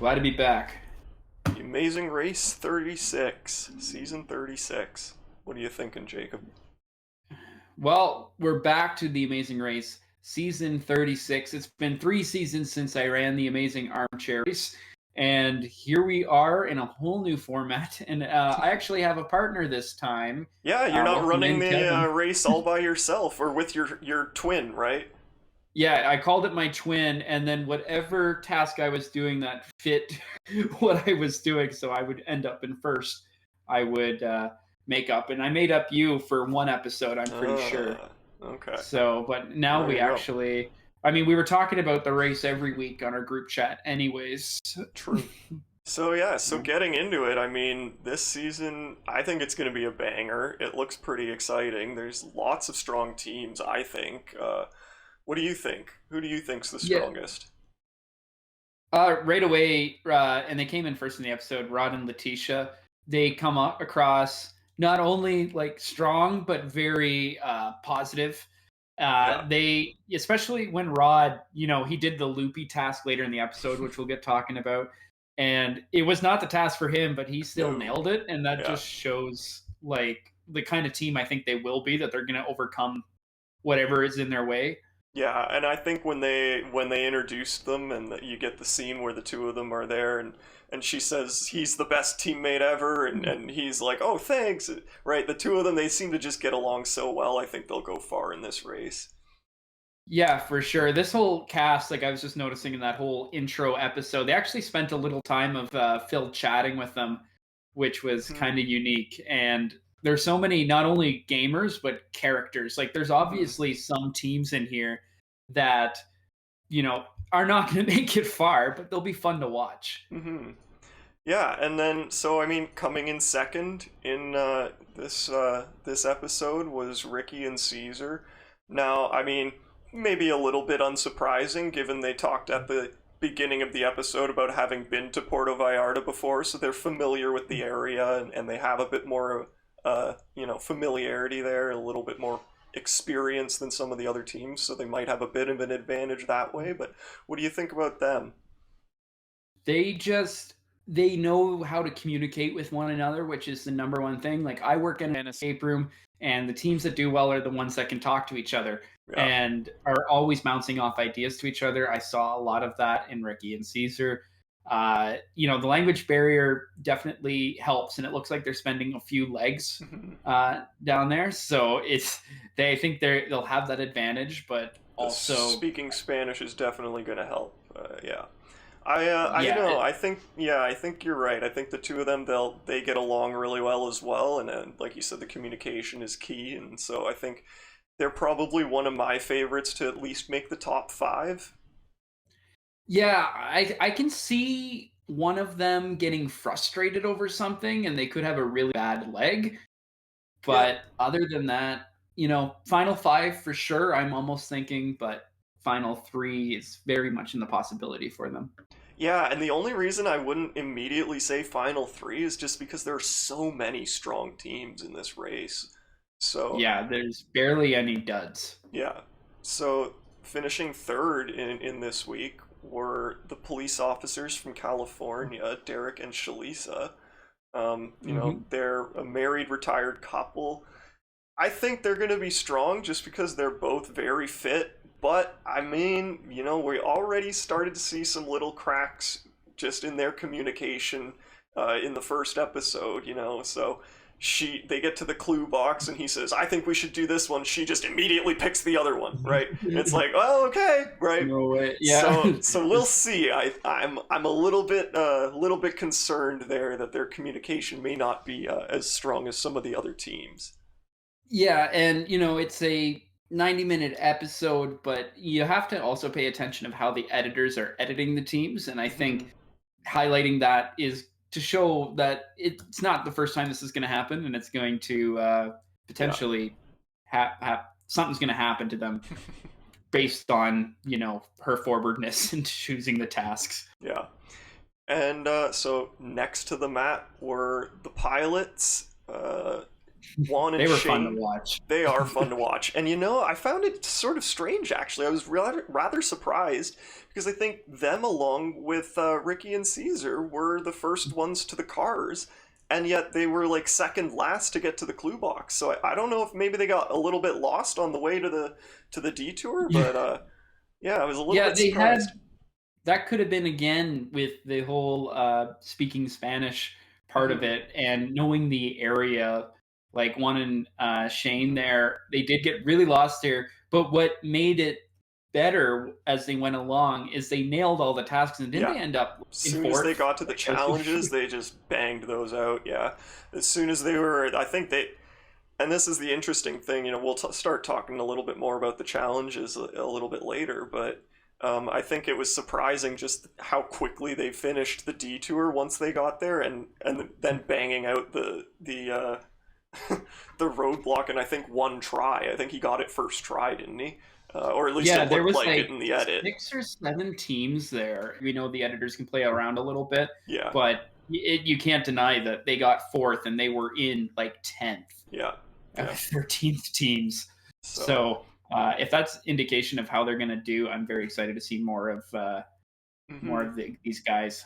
Glad to be back. The Amazing Race 36, season 36. What are you thinking, Jacob? Well, we're back to The Amazing Race, season 36. It's been 3 seasons since I ran The Amazing Armchair race, and here we are in a whole new format. And I actually have a partner this time. Yeah, you're not Welcome running in, the Kevin. race all by yourself or with your twin, right? Yeah, I called it my twin, and then whatever task I was doing that fit what I was doing, so I would end up in first. I would make up, and I made up you for one episode, I'm pretty sure. Okay. So, but now There we you go. actually, I mean, we were talking about the race every week on our group chat, anyways. True. So yeah, so getting into it, I mean, this season, I think it's going to be a banger. It looks pretty exciting. There's lots of strong teams, I think. What do you think? Who do you think's the Yeah, strongest? right away, and they came in first in the episode. Rod and Letitia, they come across not only like strong but very positive. Yeah. They, especially when Rod, he did the loopy task later in the episode, which we'll get talking about, and it was not the task for him, but he still No. nailed it, and that Yeah. just shows like the kind of team I think they will be, that they're going to overcome whatever is in their way. Yeah, and I think when they introduced them and you get the scene where the two of them are there and she says he's the best teammate ever and he's like, "Oh, thanks." Right? The two of them, they seem to just get along so well. I think they'll go far in this race. Yeah, for sure. This whole cast, like I was just noticing in that whole intro episode, they actually spent a little time of Phil chatting with them, which was kind Mhm. of unique. And there's so many, not only gamers, but characters. Like there's Mhm. obviously some teams in here that, are not going to make it far, but they'll be fun to watch. Mhm. Yeah, and then so I mean, coming in second in this episode was Ricky and Caesar. Now, I mean, maybe a little bit unsurprising given they talked at the beginning of the episode about having been to Puerto Vallarta before, so they're familiar with the area and they have a bit more familiarity there, a little bit more experience than some of the other teams, so they might have a bit of an advantage that way. But what do you think about them? They just they know how to communicate with one another, which is the number one thing. Like I work in an escape room, and the teams that do well are the ones that can talk to each other Yeah. and are always bouncing off ideas to each other. I saw a lot of that in Ricky and Caesar. The language barrier definitely helps, and it looks like they're spending a few legs down there. So I think they'll have that advantage, but The also, speaking Spanish is definitely going to help. Yeah, I yeah, know. I think you're right. I think the two of them they get along really well as well, and like you said, the communication is key, and so I think they're probably one of my favorites to at least make the top five. yeah, I can see one of them getting frustrated over something, and they could have a really bad leg. Yeah, But other than that, final five for sure. I'm almost thinking, but final three is very much in the possibility for them. yeah, and the only reason I wouldn't immediately say final three is just because there are so many strong teams in this race. So Yeah, there's barely any duds. yeah. So finishing third in this week were the police officers from California, Derek and Shalisa. Hmm. They're a married retired couple. I think they're going to be strong just because they're both very fit. But I mean, we already started to see some little cracks just in their communication in the first episode. So they get to the clue box and he says, "I think we should do this one." She just immediately picks the other one, right? It's like, well, okay, right. No way. So Yeah. so we'll see. I'm a little bit concerned there that their communication may not be as strong as some of the other teams. Yeah, and it's a 90-minute episode, but you have to also pay attention of how the editors are editing the teams, and I Hmm. think highlighting that is to show that it's not the first time this is going to happen, and it's going to Yeah. potentially something's going to happen to them based on her forwardness in choosing the tasks. Yeah. And so next to the map were the pilots. Juan and They were fun to Shane, watch. they are fun to watch. And I found it sort of strange, actually. I was rather surprised because I think them, along with Ricky and Caesar, were the first ones to the cars. And yet they were like second last to get to the clue box. So I don't know if maybe they got a little bit lost on the way to the detour, Yeah, but yeah, I was a little yeah, bit they had surprised. that could have been again with the whole speaking Spanish part of Hmm. it and knowing the area. Like Juan and Shane Hmm. there, they did get really lost there. But what made it better as they went along is they nailed all the tasks, and didn't Yeah. they end up As in soon as they fourth? got to the Like those two. challenges, they just banged those out. Yeah. As soon as they were, I think they, and this is the interesting thing, we'll start talking a little bit more about the challenges a little bit later, but I think it was surprising just how quickly they finished the detour once they got there, and then banging out the roadblock in I think one try. I think he got it first try, didn't he? Or at least Yeah, it there looked was like it like in the edit. 6 or 7 teams there. We know the editors can play around a little bit, Yeah, but you can't deny that they got fourth and they were in like 10th yeah, out yeah. of 13th teams. So. So if that's indication of how they're going to do, I'm very excited to see more Mhm. of these guys.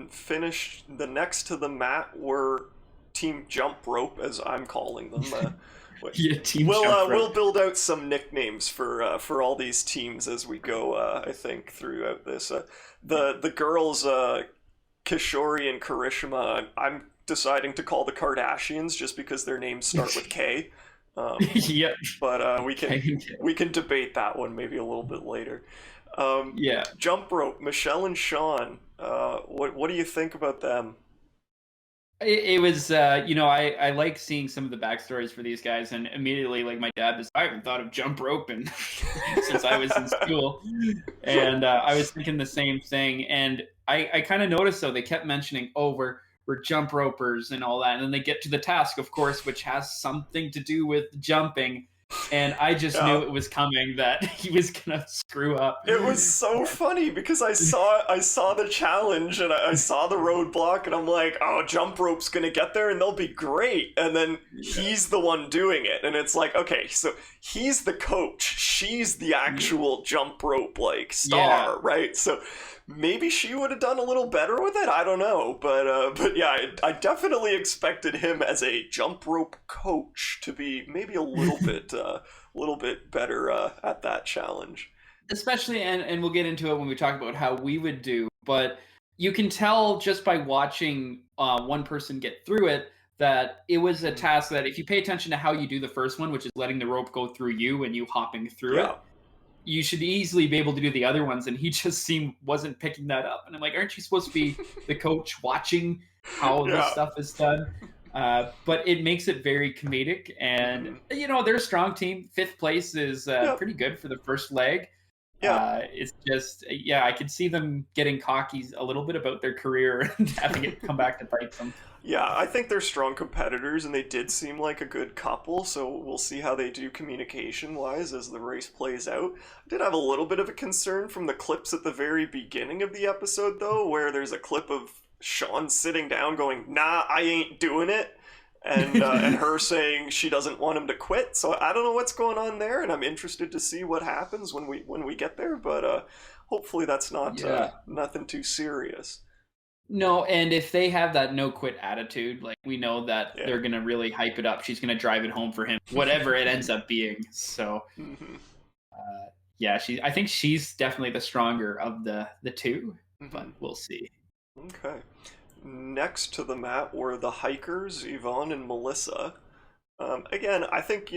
Finish the next to the mat were Team Jump Rope, as I'm calling them. Yeah, team jump rope. We'll build out some nicknames for all these teams as we go. I think throughout this, the girls, Kishori and Karishma, I'm deciding to call the Kardashians just because their names start with K. Um, Yep. but Okay. we can debate that one maybe a little bit later. Um, Yeah. Jump rope, Michelle and Sean. What do you think about them? It was, I like seeing some of the backstories for these guys, and immediately, like my dad was, I haven't thought of jump roping since I was in school, and I was thinking the same thing. And I kind of noticed though they kept mentioning, oh, we're jump ropers and all that, and then they get to the task, of course, which has something to do with jumping, and I just Yeah, knew it was coming that he was gonna screw up. it was so funny because I saw the challenge and I saw the roadblock and I'm like, oh, jump rope's gonna get there and they'll be great. And then he's the one doing it, and it's like, okay, so he's the coach, she's the actual jump rope like Yeah. star, right? So maybe she would have done a little better with it. I don't know, but yeah, I definitely expected him as a jump rope coach to be maybe a little bit better at that challenge. Especially, and we'll get into it when we talk about how we would do, but you can tell just by watching one person get through it that it was a Mhm. task that if you pay attention to how you do the first one, which is letting the rope go through you and you hopping through Yeah, it, you should easily be able to do the other ones. And he just seemed wasn't picking that up, and I'm like, aren't you supposed to be the coach watching how this yeah. stuff is done? But it makes it very comedic, and Hmm. they're a strong team. Fifth place is Yep. pretty good for the first leg. Yeah. It's just, yeah, I could see them getting cocky a little bit about their career and having it come back to bite them. Yeah, I think they're strong competitors, and they did seem like a good couple. So we'll see how they do communication-wise as the race plays out. I did have a little bit of a concern from the clips at the very beginning of the episode, though, where there's a clip of Sean sitting down, going, "Nah, I ain't doing it," and her saying she doesn't want him to quit. So I don't know what's going on there, and I'm interested to see what happens when we get there. But hopefully that's not Yeah. nothing too serious. No, and if they have that no quit attitude, like we know that Yeah. they're gonna really hype it up. She's gonna drive it home for him, whatever it ends up being. So, Hmm. yeah, I think she's definitely the stronger of the two, but Hmm. we'll see. Okay. Next to the mat were the hikers, Yvonne and Melissa. Again, I think,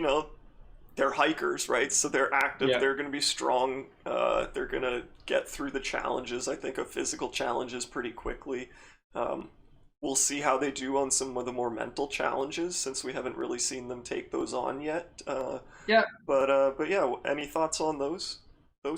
they're hikers, right? So they're active, Yeah. they're going to be strong, they're going to get through the challenges, I think, of physical challenges pretty quickly. Um, we'll see how they do on some of the more mental challenges since we haven't really seen them take those on yet. Yeah, But yeah, any thoughts on those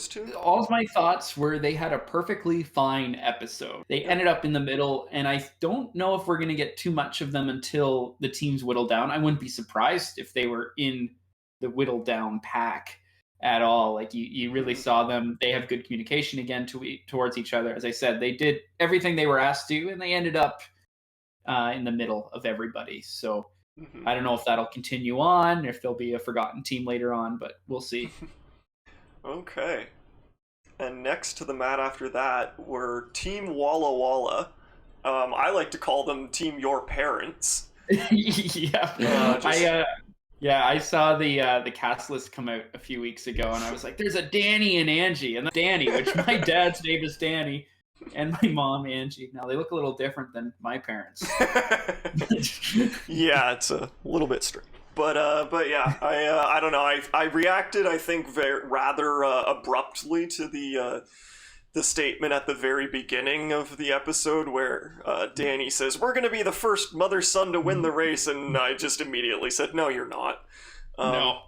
two? all of my thoughts were they had a perfectly fine episode. They Yeah. ended up in the middle, and I don't know if we're going to get too much of them until the teams whittle down. I wouldn't be surprised if they were in the whittled down pack at all. Like you really Mhm. saw them. They have good communication again towards each other. As I said, they did everything they were asked to, and they ended up in the middle of everybody. So Mm-hmm. I don't know if that'll continue on, if there'll be a forgotten team later on, but we'll see. Okay. And next to the mat after that were Team Walla Walla. I like to call them Team Your Parents. Yeah, Just I saw the cast list come out a few weeks ago, and I was like, "There's a Danny and Angie," and Danny, which my dad's name is Danny, and my mom Angie. Now they look a little different than my parents. yeah, it's a little bit strange. But yeah, I don't know. I reacted, I think, rather abruptly to the statement at the very beginning of the episode where Danny says, "We're going to be the first mother-son to win the race," and I just immediately said, "No, you're not." No.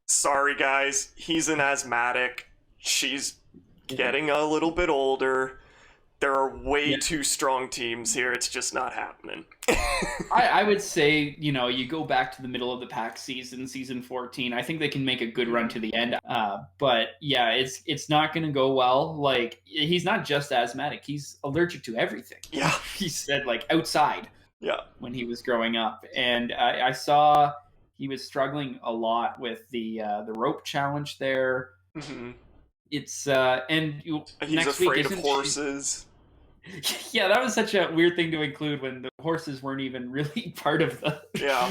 Sorry, guys. He's an asthmatic. She's getting a little bit older. There are way too strong teams here. It's just not happening. I would say, you go back to the middle of the pack season 14. I think they can make a good run to the end. But yeah, it's not going to go well. Like, he's not just asthmatic; he's allergic to everything. Yeah, He said, like, outside. Yeah. When he was growing up, and I saw he was struggling a lot with the rope challenge there. Mm-hmm. It's and he's next afraid week, of horses. Yeah, that was such a weird thing to include when the horses weren't even really part of the. Yeah,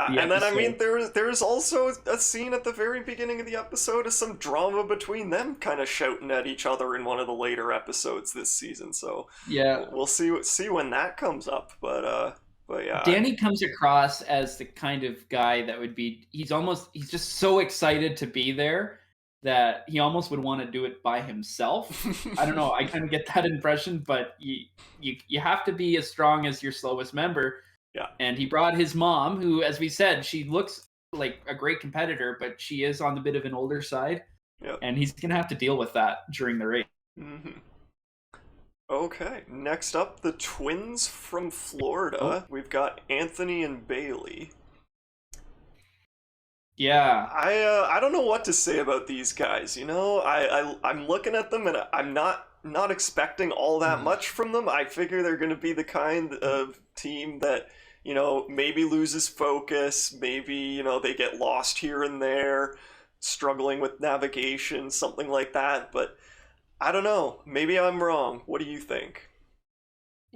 and then I mean there's also a scene at the very beginning of the episode of some drama between them, kind of shouting at each other in one of the later episodes this season. So yeah, we'll see when that comes up. But yeah, Danny comes across as the kind of guy that would be. He's just so excited to be there that he almost would want to do it by himself. I don't know. I kind of get that impression, but you have to be as strong as your slowest member. Yeah. And he brought his mom, who, as we said, she looks like a great competitor, but she is on the bit of an older side. Yeah. And he's going to have to deal with that during the race. Mm-hmm. Okay. Next up, the twins from Florida. We've got Anthony and Bailey. Yeah, I don't know what to say about these guys. I'm looking at them and I'm not expecting all that much from them. I figure they're going to be the kind of team that maybe loses focus, maybe they get lost here and there, struggling with navigation, something like that. But I don't know. Maybe I'm wrong. What do you think?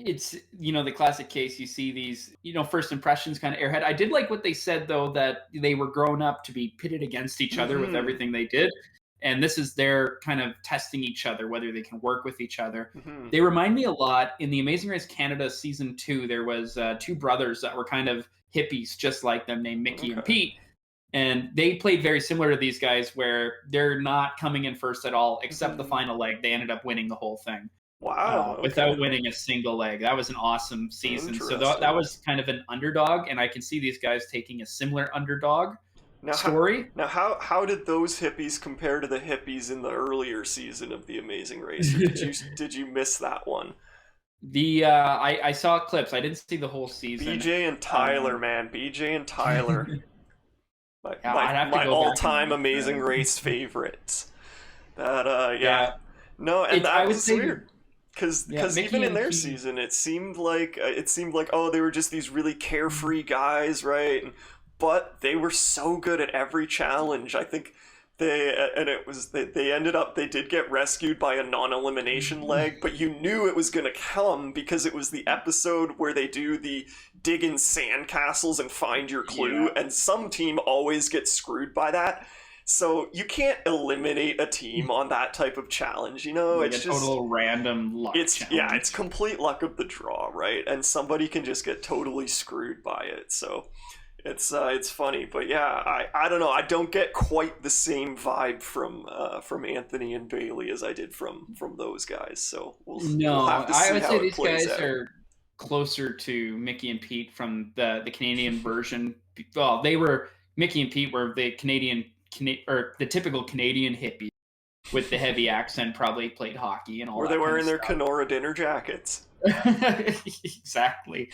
It's the classic case. You see these first impressions kind of airhead. I did like what they said, though, that they were grown up to be pitted against each other with everything they did, and this is their kind of testing each other, whether they can work with each other. They remind me a lot. In the Amazing Race Canada season 2, there was two brothers that were kind of hippies just like them, named Mickey and Pete, and they played very similar to these guys, where they're not coming in first at all except the final leg. They ended up winning the whole thing. Wow. Without winning a single leg. That was an awesome season. So that was kind of an underdog, and I can see these guys taking a similar underdog story. How did those hippies compare to the hippies in the earlier season of The Amazing Race? Or did you miss that one? I saw clips. I didn't see the whole season. BJ and Tyler, man. BJ and Tyler. my all-time Amazing Race favorites. Yeah. No, and that was weird. Because even in their season, it seemed like they were just these really carefree guys, right? But they were so good at every challenge. I think they did get rescued by a non-elimination leg, but you knew it was gonna come because it was the episode where they do the dig in sandcastles and find your clue, and some team always gets screwed by that. So you can't eliminate a team on that type of challenge, Like it's a total random luck challenge. Yeah, it's complete luck of the draw, right? And somebody can just get totally screwed by it. So it's funny, but yeah, I don't know. I don't get quite the same vibe from Anthony and Bailey as I did from those guys. So we'll have to see I would how say it these plays guys out. are closer to Mickey and Pete from the Canadian version. Well, Mickey and Pete were the or the typical Canadian hippie with the heavy accent, probably played hockey and all that. Were they wearing their stuff. Kenora dinner jackets? Exactly.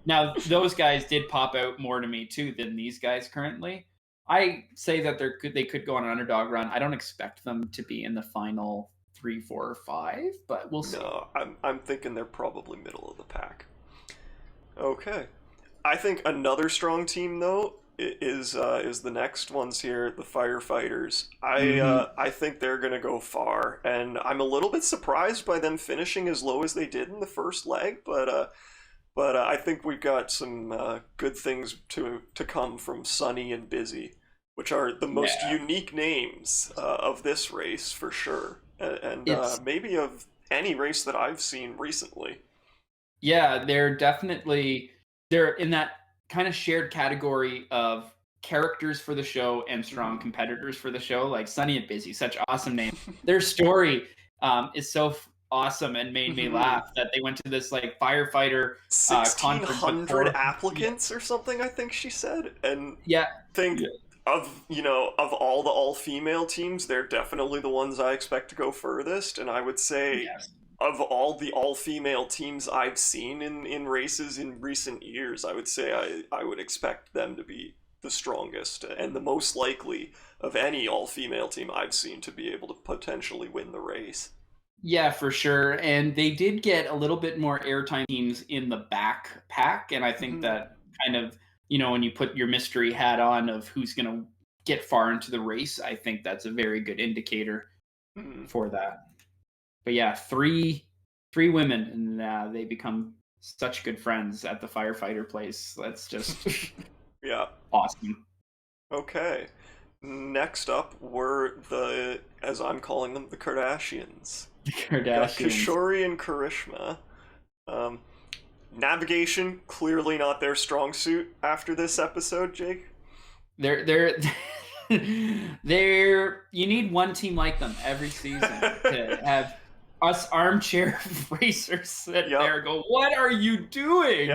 Now, those guys did pop out more to me, too, than these guys currently. I say that they could go on an underdog run. I don't expect them to be in the final 3, 4, or 5, but we'll see. No, I'm thinking they're probably middle of the pack. Okay. I think another strong team though is the next ones here, the firefighters. Hmm. I think they're gonna go far, and I'm a little bit surprised by them finishing as low as they did in the first leg, but I think we've got some good things to come from Sunny and Busy, which are the most Yeah, unique names of this race for sure, and it's maybe of any race that I've seen recently. yeah, they're in that kind of shared category of characters for the show and strong Mhm. competitors for the show, like Sunny and Busy, such awesome names. Their story is so awesome and made me Mhm. laugh that they went to this like firefighter conference 1,600 before. Yeah, applicants or something, I think she said, and yeah, think yeah, of all the all-female teams, they're definitely the ones I expect to go furthest, and I would say yes. of all the all-female teams I've seen in races in recent years, I would say I would expect them to be the strongest and the most likely of any all-female team I've seen to be able to potentially win the race. Yeah, for sure. And they did get a little bit more airtime teams in the back pack. And I think Mhm. that kind of, when you put your mystery hat on of who's going to get far into the race, I think that's a very good indicator Mhm. for that. But yeah, three women, and they become such good friends at the firefighter place. That's just Yeah. awesome. Okay. Next up were the, as I'm calling them, the Kardashians. The We got Kardashians. Kishori and Karishma. Um, Navigation, clearly not their strong suit after this episode, Jake. They're they're you need one team like them every season to have us armchair racers sit Yep, there and go, what are you yep. doing?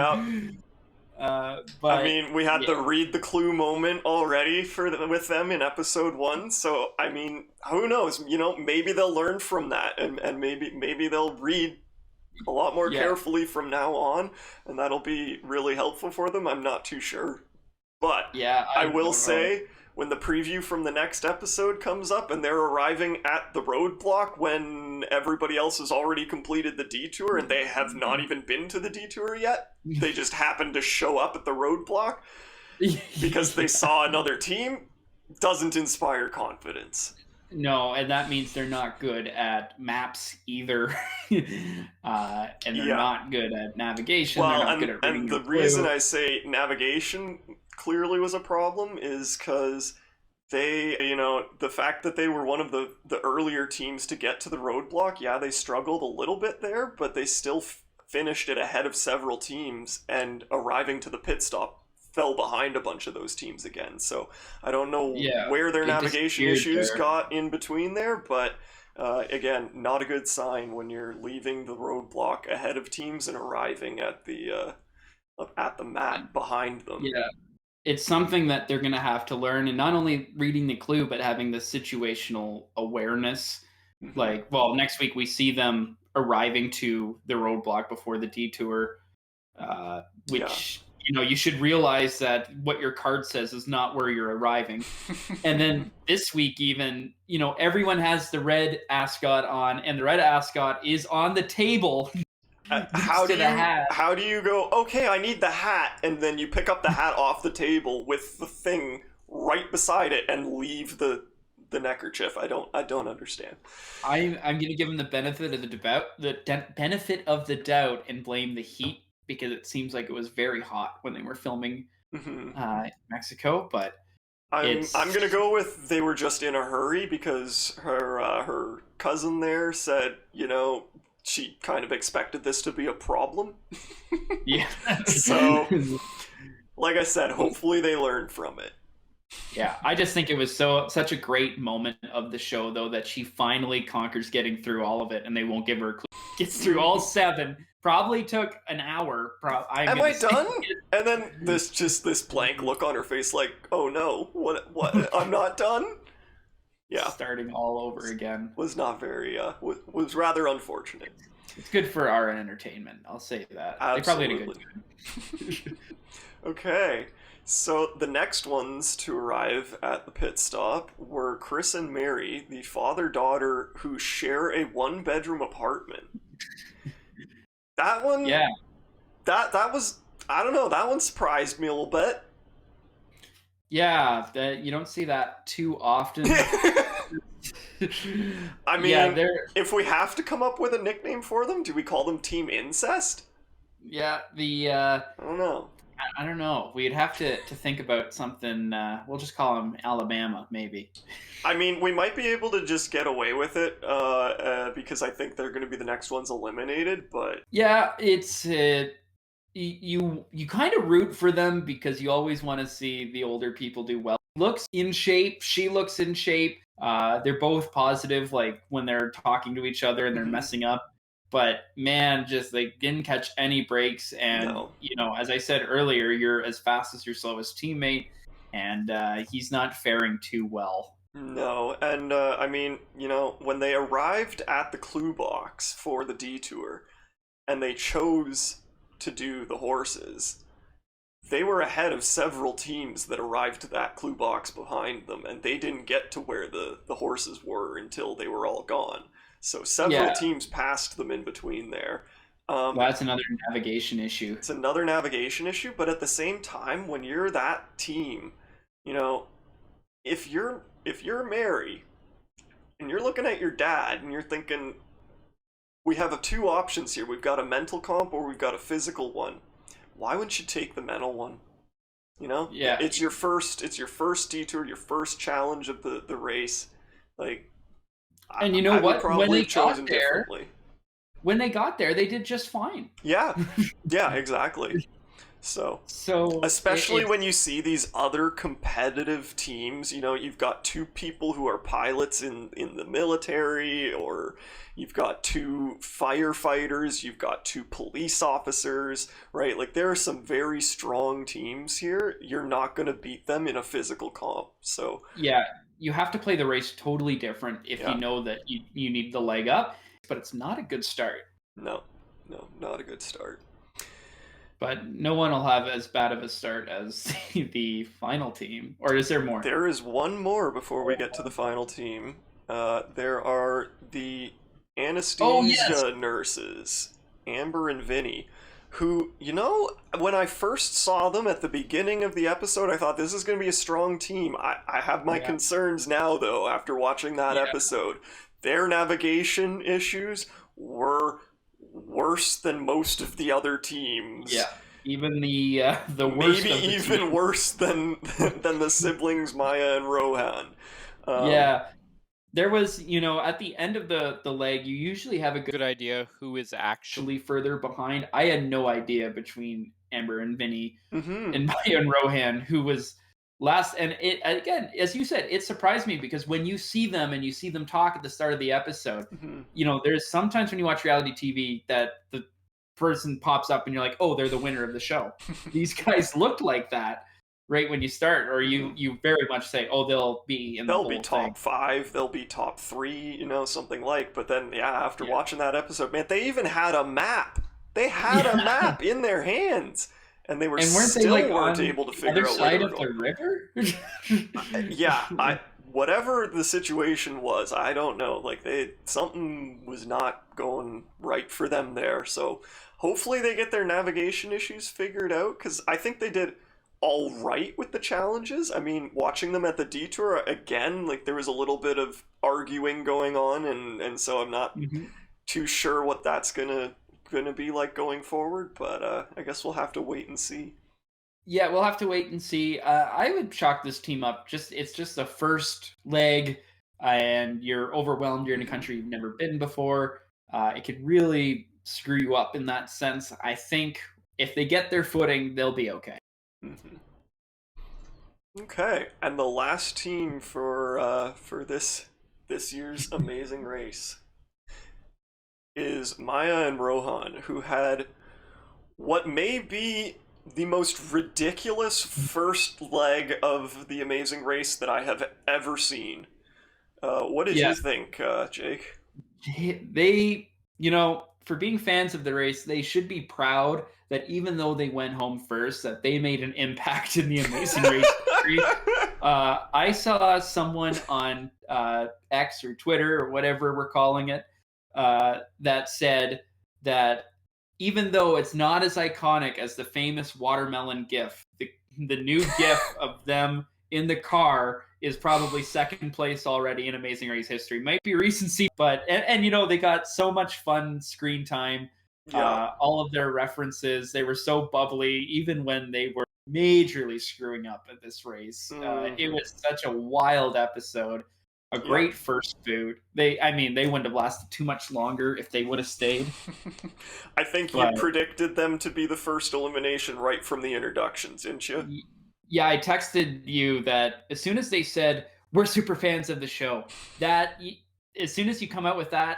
I But mean, we had yeah, the read the clue moment already with them in episode one. So I mean, who knows? Maybe they'll learn from that, and maybe they'll read a lot more yeah, carefully from now on, and that'll be really helpful for them. I'm not too sure. But yeah, I I will don't know. say, when the preview from the next episode comes up and they're arriving at the roadblock when everybody else has already completed the detour and they have not even been to the detour yet, they just happen to show up at the roadblock because they Yeah. saw another team, doesn't inspire confidence. No, and that means they're not good at maps either. And they're Yeah. not good at navigation. They're Well, not good and at reading and the the reason clue. I say navigation clearly was a problem is because the fact that they were one of the earlier teams to get to the roadblock, yeah, they struggled a little bit there, but they still finished it ahead of several teams, and arriving to the pit stop fell behind a bunch of those teams again. So I don't know Yeah, where their they navigation disappeared issues there. got in between there, but again, not a good sign when you're leaving the roadblock ahead of teams and arriving at the mat behind them. Yeah, it's something that they're gonna have to learn, and not only reading the clue, but having the situational awareness. Hmm. Like, well, next week we see them arriving to the roadblock before the detour, Yeah. which you should realize that what your card says is not where you're arriving. And then this week, even everyone has the red ascot on, and the red ascot is on the table next how do to the you hat. how do you go, okay, I need the hat, and then you pick up the hat off the table with the thing right beside it and leave the neckerchief? I don't understand. I'm gonna give him the benefit of benefit of the doubt and blame the heat because it seems like it was very hot when they were filming Hmm. in Mexico. But I'm it's gonna go with they were just in a hurry because her cousin there said, she kind of expected this to be a problem. yeah. So, like I said, hopefully they learn from it. Yeah, I just think it was such a great moment of the show, though, that she finally conquers getting through all of it, and they won't give her a clue. Gets through all seven. Probably took an hour. I'm Am I gonna say done? And then this blank look on her face, like, oh no, what? I'm not done. Yeah, starting all over again. was not very was rather unfortunate. It's good for our entertainment. I'll say that. They probably had a good Absolutely. time. Okay, so the next ones to arrive at the pit stop were Chris and Mary, the father-daughter who share a one-bedroom apartment. That one, Yeah, that was I don't know. That one surprised me a little bit. Yeah, that you don't see that too often. I mean, yeah, they're if we have to come up with a nickname for them, do we call them Team Incest? yeah the I don't know. I don't know. We'd have to think about something. We'll just call them Alabama, maybe. I mean, we might be able to just get away with it because I think they're going to be the next ones eliminated. But Yeah, it's you kind of root for them because you always want to see the older people do well. Looks in shape. She looks in shape. They're both positive, like when they're talking to each other and they're messing up. But man, just they didn't catch any breaks. And no. you know, as I said earlier, you're as fast as your slowest teammate, and he's not faring too well. No, and I mean, you know, when they arrived at the clue box for the detour and they chose to do the horses, they were ahead of several teams that arrived to that clue box behind them, and they didn't get to where the horses were until they were all gone. So several teams passed them in between there. Well, that's another navigation issue. It's another navigation issue, but at the same time, when you're that team, you know, if you're Mary and you're looking at your dad and you're thinking, we have two options here. We've got a mental comp or we've got a physical one. Why wouldn't you take the mental one? You know? Yeah. It's your first detour, your first challenge of the race. Like, and you know I what? when they got there, they did just fine. Yeah. Yeah, exactly. So especially when you see these other competitive teams, you know, you've got two people who are pilots in the military, or you've got two firefighters, you've got two police officers, right? Like, there are some very strong teams here. You're not going to beat them in a physical comp. So yeah, you have to play the race totally different if you know that you need the leg up, but it's not a good start. No, not a good start. But no one will have as bad of a start as the final team. Or is there more? There is one more before we get to the final team. There are the anesthesia nurses, Amber and Vinny, who, you know, when I first saw them at the beginning of the episode, I thought this is going to be a strong team. I have my concerns now, though, after watching that episode. Their navigation issues were worse than most of the other teams. Yeah, even the worst. Maybe of the even team. worse than the siblings Maya and Rohan. Yeah, there was, you know, at the end of the leg, you usually have a good idea who is actually further behind. I had no idea between Amber and Vinny and Maya and Rohan who was last. And it, again, as you said, it surprised me because when you see them and you see them talk at the start of the episode, you know, there's sometimes when you watch reality TV that the person pops up and you're like, oh, they're the winner of the show. These guys looked like that right when you start, or you very much say, oh, they'll be in the whole they'll be top thing. 5, they'll be top 3, you know, something like. But then, after watching that episode, man, they even had a map. They had a map in their hands. And they were weren't able to figure out where they were going. The river? Whatever the situation was, I don't know. Like, something was not going right for them there. So hopefully they get their navigation issues figured out, because I think they did all right with the challenges. I mean, watching them at the detour again, like, there was a little bit of arguing going on, and so I'm not too sure what that's gonna be like going forward, but I guess we'll have to wait and see. Yeah, we'll have to wait and see. I would chalk this team up. It's just the first leg, and you're overwhelmed. You're in a country you've never been before. It could really screw you up in that sense. I think if they get their footing, they'll be okay. Okay, and the last team for this year's Amazing Race is Maya and Rohan, who had what may be the most ridiculous first leg of the Amazing Race that I have ever seen. What did you think, Jake? They, you know, for being fans of the race, they should be proud that even though they went home first, that they made an impact in the Amazing Race history. I saw someone on X or Twitter or whatever we're calling it that said that even though it's not as iconic as the famous watermelon gif, the new gif of them in the car is probably second place already in Amazing Race history. Might be recency, but and you know, they got so much fun screen time. Yeah. All of their references, they were so bubbly, even when they were majorly screwing up at this race. It was such a wild episode. A great first boot. They wouldn't have lasted too much longer if they would have stayed. I think you predicted them to be the first elimination right from the introductions, didn't you? Yeah, I texted you that as soon as they said, we're super fans of the show, that as soon as you come out with that,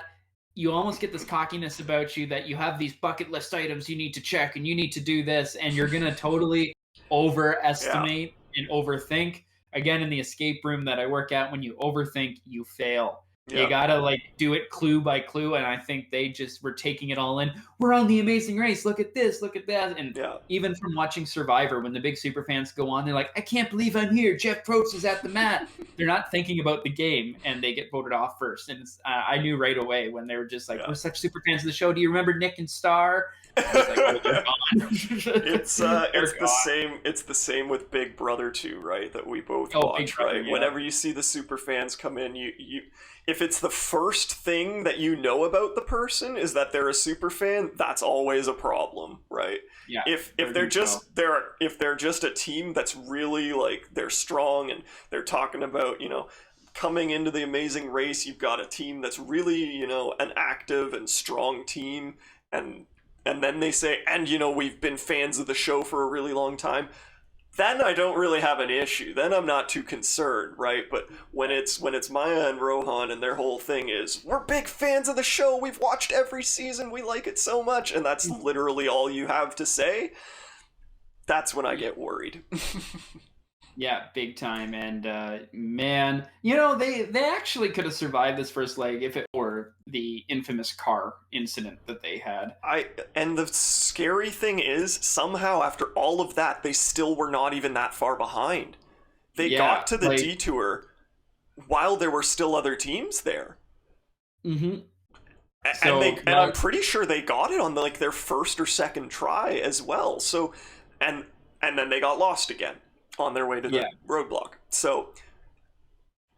you almost get this cockiness about you that you have these bucket list items you need to check and you need to do this, and you're going to totally overestimate and overthink. Again, in the escape room that I work at, when you overthink, you fail. You gotta like do it clue by clue, and I think they just were taking it all in. We're on the Amazing Race. Look at this. Look at that. And even from watching Survivor, when the big super fans go on, they're like, "I can't believe I'm here. Jeff Probst is at the mat." They're not thinking about the game, and they get voted off first. And I knew right away when they were just like, "We're such super fans of the show. Do you remember Nick and Star?" Like, oh, they're gone. It's the same with Big Brother 2, right? That we both watch, right? Yeah. Whenever you see the super fans come in, you if it's the first thing that you know about the person is that they're a super fan, that's always a problem, right? Yeah. If they're just a team that's really like they're strong and they're talking about, you know, coming into the Amazing Race, you've got a team that's really, you know, an active and strong team, and then they say, and you know, we've been fans of the show for a really long time, then I don't really have an issue. Then I'm not too concerned, right? But when it's Maya and Rohan and their whole thing is, we're big fans of the show, we've watched every season, we like it so much, and that's literally all you have to say, that's when I get worried. Yeah, big time. And man, you know, they actually could have survived this first leg if it were the infamous car incident that they had. And the scary thing is, somehow after all of that, they still were not even that far behind. They got to the detour while there were still other teams there. Mm-hmm. And I'm pretty sure they got it on their first or second try as well. So, and then they got lost again on their way to the roadblock. So,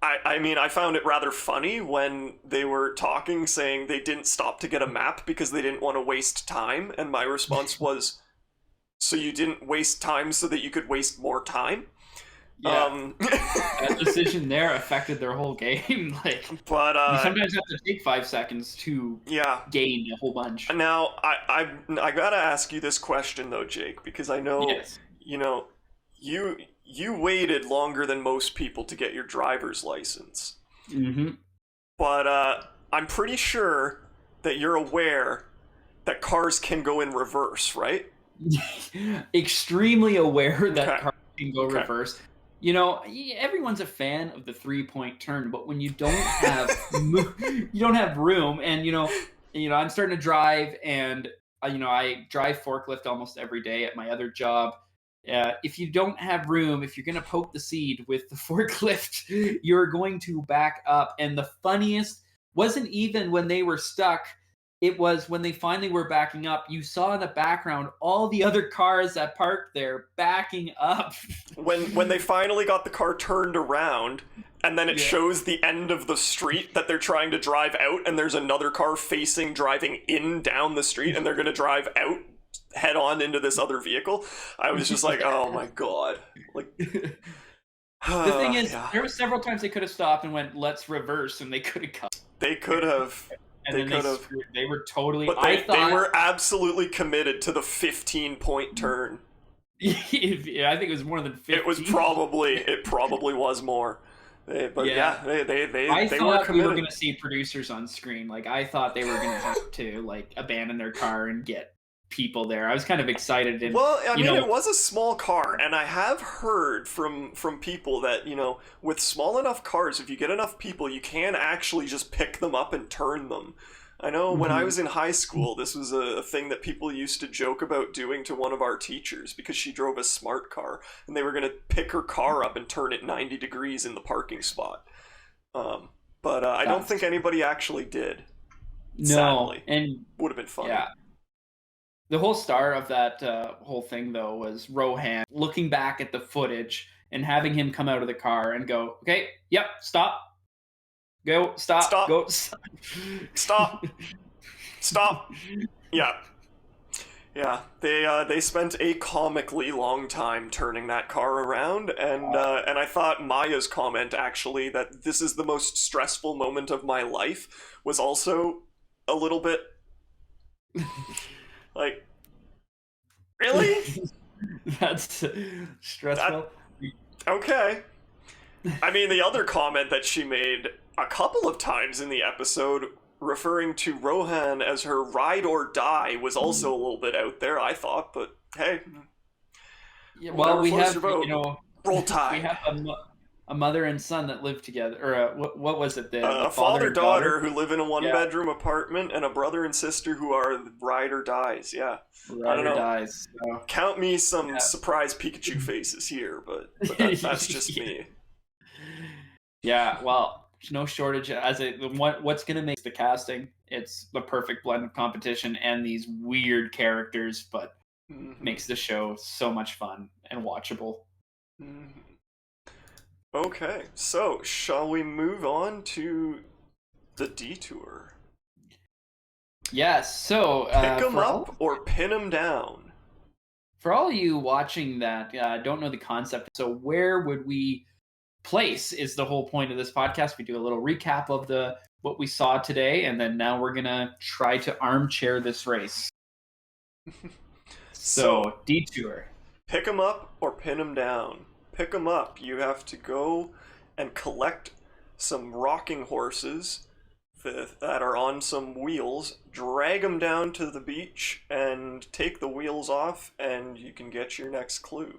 I mean, I found it rather funny when they were talking, saying they didn't stop to get a map because they didn't want to waste time. And my response was, so you didn't waste time so that you could waste more time? Yeah. That decision there affected their whole game. But you sometimes have to take 5 seconds to gain a whole bunch. Now, I gotta ask you this question though, Jake, because I know, you know, you waited longer than most people to get your driver's license. Mm-hmm. But I'm pretty sure that you're aware that cars can go in reverse, right? Extremely aware that cars can go reverse. You know, everyone's a fan of the 3-point turn, but when you don't have room, and you know, I'm starting to drive, and you know, I drive forklift almost every day at my other job. If you don't have room, if you're going to poke the seed with the forklift, you're going to back up. And the funniest wasn't even when they were stuck. It was when they finally were backing up. You saw in the background all the other cars that parked there backing up. When they finally got the car turned around, and then it shows the end of the street that they're trying to drive out, and there's another car driving in down the street, and they're going to drive out head on into this other vehicle. I was just like, oh my god. Like, the thing is, there were several times they could have stopped and went, let's reverse, and they could have come. They could have. And they could have. They were totally. But they were absolutely committed to the 15-point turn. Yeah, I think it was more than 15. It probably was more. They were committed. I thought we were going to see producers on screen. Like, I thought they were going to have to like abandon their car and get people there. I was kind of excited. And, well, I mean, it was a small car, and I have heard from people that, you know, with small enough cars, if you get enough people, you can actually just pick them up and turn them. I know when I was in high school, this was a thing that people used to joke about doing to one of our teachers because she drove a smart car, and they were going to pick her car up and turn it 90 degrees in the parking spot. But I don't think anybody actually did. No, sadly. And would have been fun. Yeah. The whole star of that whole thing, though, was Rohan looking back at the footage and having him come out of the car and go, okay, yep, stop, go, stop, go, stop. Yeah. Yeah, they spent a comically long time turning that car around, and I thought Maya's comment, actually, that this is the most stressful moment of my life, was also a little bit like, really? That's stressful. Okay. I mean, the other comment that she made a couple of times in the episode, referring to Rohan as her ride or die, was also a little bit out there, I thought, but hey. Yeah, well, we have, Roll Tide. We have a mother and son that live together, or what was it? A father-daughter who live in a one-bedroom apartment, and a brother and sister who are ride or dies, yeah. I don't know. Dies, so. Count me some surprise Pikachu faces here, but that's just me. Yeah, well, there's no shortage. What's going to make the casting? It's the perfect blend of competition and these weird characters, but makes the show so much fun and watchable. Okay, so shall we move on to the detour? Yes, so pick them up or pin them down. For all you watching that don't know the concept, so where would we place is the whole point of this podcast. We do a little recap of what we saw today, and then now we're gonna try to armchair this race. So detour. Pick them up or pin them down. Pick them up. You have to go and collect some rocking horses that are on some wheels, drag them down to the beach, and take the wheels off, and you can get your next clue.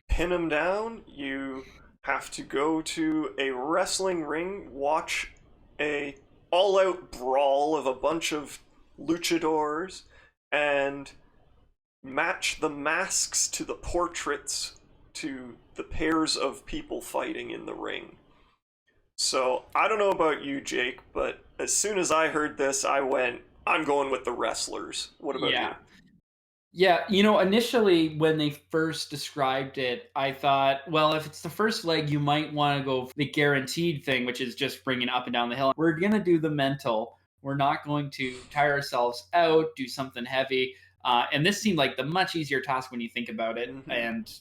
Pin them down. You have to go to a wrestling ring, watch a all-out brawl of a bunch of luchadors, and match the masks to the portraits to the pairs of people fighting in the ring. So, I don't know about you, Jake, but as soon as I heard this, I went, I'm going with the wrestlers. What about you? Yeah, initially when they first described it, I thought, well, if it's the first leg, you might want to go for the guaranteed thing, which is just bringing up and down the hill. We're going to do the mental. We're not going to tire ourselves out, do something heavy. And this seemed like the much easier task when you think about it. And,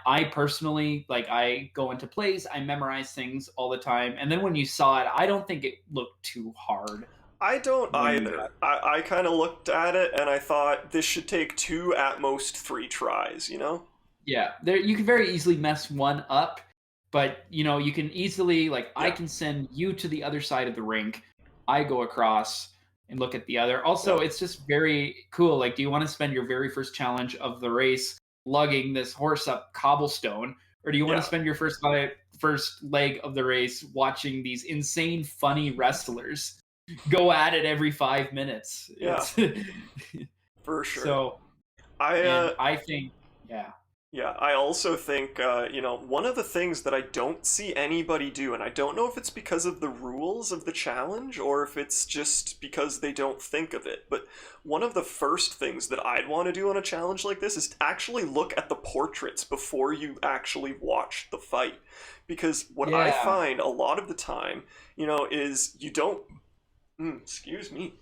I personally, I go into plays, I memorize things all the time. And then when you saw it, I don't think it looked too hard. I don't either. I kind of looked at it and I thought this should take 2, at most 3 tries, Yeah, you can very easily mess one up, but, you can easily, I can send you to the other side of the rink. I go across and look at the other. Also, it's just very cool. Do you want to spend your very first challenge of the race lugging this horse up cobblestone, or do you want to spend your first leg of the race watching these insane, funny wrestlers go at it every 5 minutes? Yeah, for sure. So, I think, Yeah, I also think, one of the things that I don't see anybody do, and I don't know if it's because of the rules of the challenge or if it's just because they don't think of it, but one of the first things that I'd want to do on a challenge like this is to actually look at the portraits before you actually watch the fight. Because what I find a lot of the time, is you don't... excuse me.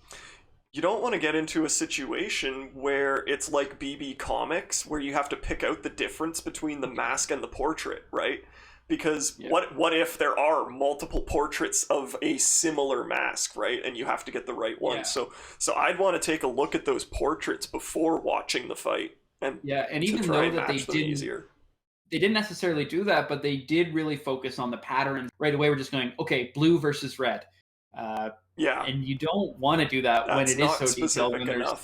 You don't want to get into a situation where it's like BB Comics, where you have to pick out the difference between the mask and the portrait, right? Because what if there are multiple portraits of a similar mask, right? And you have to get the right one. So I'd want to take a look at those portraits before watching the fight, and even though that they didn't necessarily do that, but they did really focus on the patterns right away. We're just going, okay, blue versus red. And you don't want to do that when it is so detailed.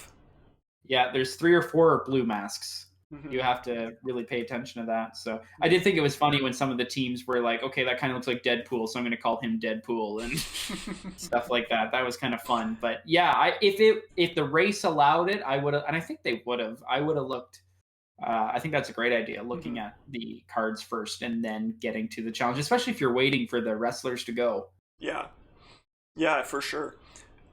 There's 3 or 4 blue masks. You have to really pay attention to that. So I did think it was funny when some of the teams were like, okay, that kind of looks like Deadpool, so I'm going to call him Deadpool and stuff like that. That was kind of fun. But if the race allowed it, I would have, and I think they would have. I would have looked. I think that's a great idea, looking at the cards first and then getting to the challenge, especially if you're waiting for the wrestlers to go. Yeah, for sure.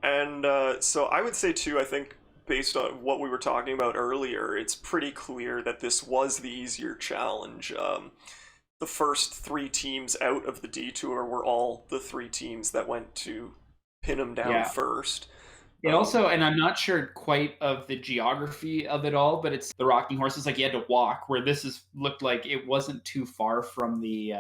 And so I would say too, I think based on what we were talking about earlier, it's pretty clear that this was the easier challenge. The first 3 teams out of the detour were all the 3 teams that went to pin him down first. It also, and I'm not sure quite of the geography of it all, but it's the rocking horses, like you had to walk, where this looked like it wasn't too far from the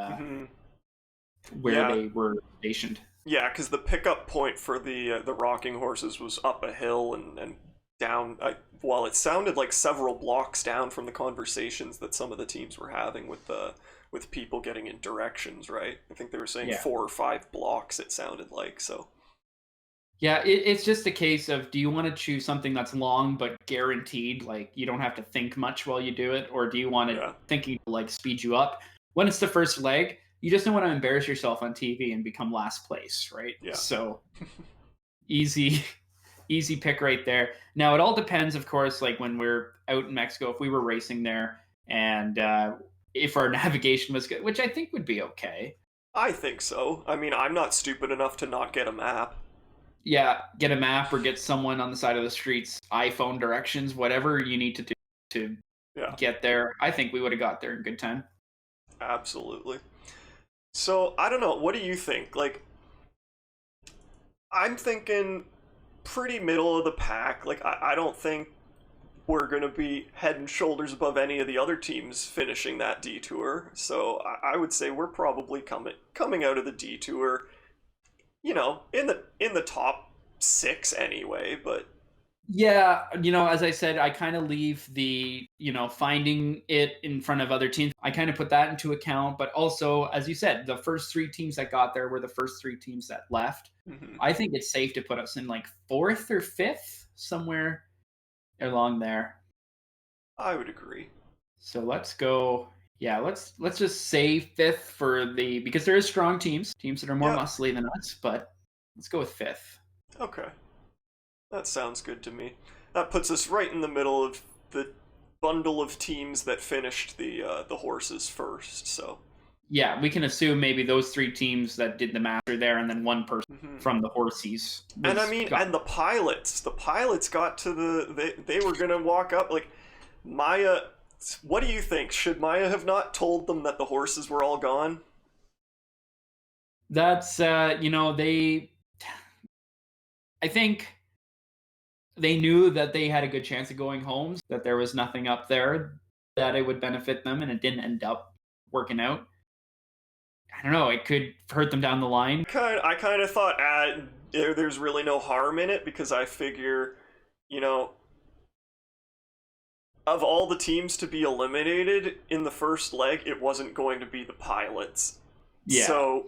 where they were stationed. Yeah, because the pickup point for the rocking horses was up a hill and down. Well, it sounded like several blocks down from the conversations that some of the teams were having with people getting in directions. Right? I think they were saying 4 or 5 blocks. It sounded like so. Yeah, it's just a case of, do you want to choose something that's long but guaranteed, like you don't have to think much while you do it, or do you want it thinking to like speed you up? When it's the first leg, you just don't want to embarrass yourself on TV and become last place, right? Yeah. So easy pick right there. Now it all depends, of course, like when we're out in Mexico, if we were racing there and if our navigation was good, which I think would be okay. I think so. I mean, I'm not stupid enough to not get a map. Yeah, get a map or get someone on the side of the streets, iPhone directions, whatever you need to do to get there. I think we would have got there in good time. Absolutely. So, I don't know, what do you think? Like, I'm thinking pretty middle of the pack. Like, I don't think we're going to be head and shoulders above any of the other teams finishing that detour. So, I would say we're probably coming out of the detour, you know, in the top 6 anyway, but yeah, you know, as I said, I kind of leave the, you know, finding it in front of other teams. I kind of put that into account, but also, as you said, the first 3 teams that got there were the first 3 teams that left. I think it's safe to put us in like 4th or 5th, somewhere along there. I would agree. So let's go. Yeah, let's just say 5th for because there is strong teams that are more muscly than us, but let's go with 5th. Okay. That sounds good to me. That puts us right in the middle of the bundle of teams that finished the horses first, so. Yeah, we can assume maybe those 3 teams that did the math are there, and then 1 person from the horsies. And I mean, and the pilots got to they were going to walk up, like, Maya, what do you think? Should Maya have not told them that the horses were all gone? That's, you know, I think they knew that they had a good chance of going home, that there was nothing up there, that it would benefit them, and it didn't end up working out. I don't know, it could hurt them down the line. I kind of thought there's really no harm in it, because I figure, you know, of all the teams to be eliminated in the first leg, it wasn't going to be the pilots. Yeah. So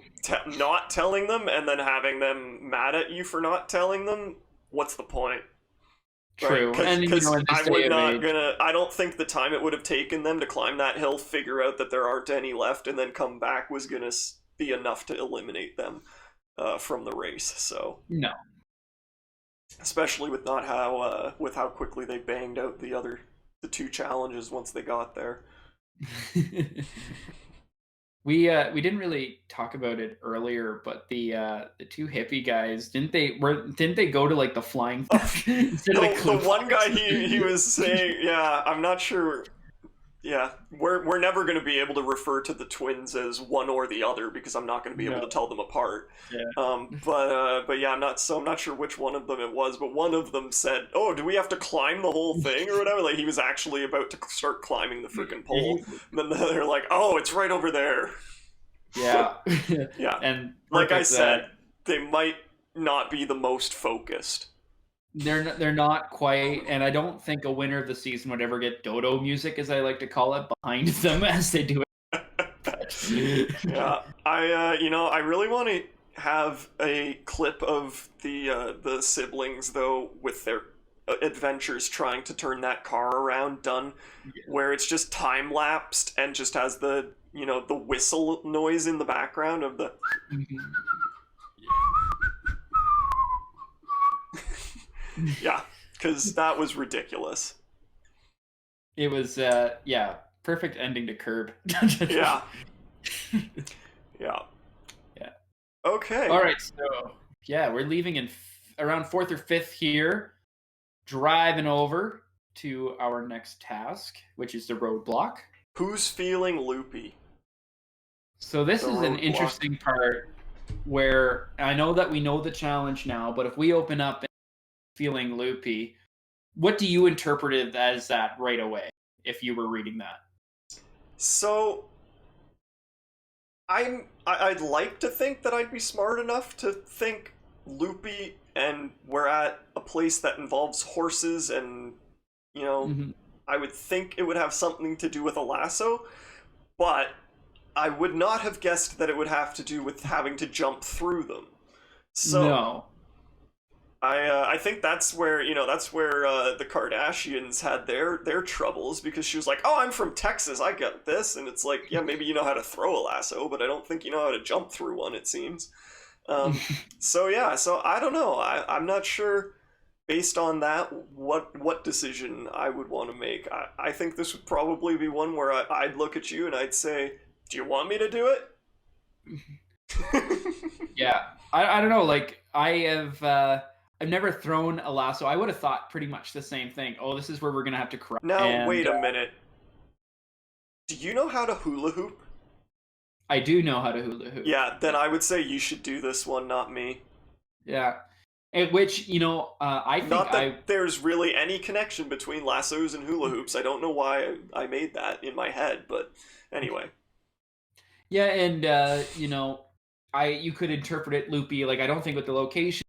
not telling them and then having them mad at you for not telling them, what's the point? True. Because I don't think the time it would have taken them to climb that hill, figure out that there aren't any left, and then come back was going to be enough to eliminate them from the race. So no. Especially with how quickly they banged out the 2 challenges once they got there. We didn't really talk about it earlier, but the 2 hippie guys didn't they go to like the flying the one guy he was saying, yeah, I'm not sure. Yeah, we're never going to be able to refer to the twins as one or the other, because I'm not going to be able to tell them apart. Yeah. But yeah, I'm not sure which one of them it was, but one of them said, "Oh, do we have to climb the whole thing or whatever?" Like he was actually about to start climbing the freaking pole. And then they're like, "Oh, it's right over there." Yeah. Yeah. And like I said, they might not be the most focused. They're not quite, and I don't think a winner of the season would ever get dodo music, as I like to call it, behind them as they do it. Yeah, I really want to have a clip of the siblings though with their adventures trying to turn that car around done, where it's just time lapsed and just has the the whistle noise in the background of the. Yeah, because that was ridiculous. It was, perfect ending to Curb. Yeah. Yeah. Yeah. Okay. All right, so, yeah, we're leaving in around 4th or 5th here. driving over to our next task, which is the roadblock. Who's feeling loopy? So this is an interesting part where I know that we know the challenge now, but if we open up and feeling loopy, what do you interpret it as that right away if you were reading that? So I'd like to think that I'd be smart enough to think loopy and we're at a place that involves horses and, you know, I would think it would have something to do with a lasso, but I would not have guessed that it would have to do with having to jump through them. So no. I think that's where the Kardashians had their troubles, because she was like, oh, I'm from Texas, I get this, and it's like, yeah, maybe you know how to throw a lasso, but I don't think you know how to jump through one, it seems. So I don't know. I'm not sure based on that what decision I would want to make. I think this would probably be one where I'd look at you and I'd say, do you want me to do it? Yeah, I don't know. Like I've never thrown a lasso. I would have thought pretty much the same thing. Oh, this is where we're gonna have to cry. Now wait a minute. Do you know how to hula hoop? I do know how to hula hoop. Yeah, then I would say you should do this one, not me. Yeah. Which, I think not that there's really any connection between lassos and hula hoops. I don't know why I made that in my head, but anyway. Yeah, and you could interpret it loopy. Like, I don't think with the location,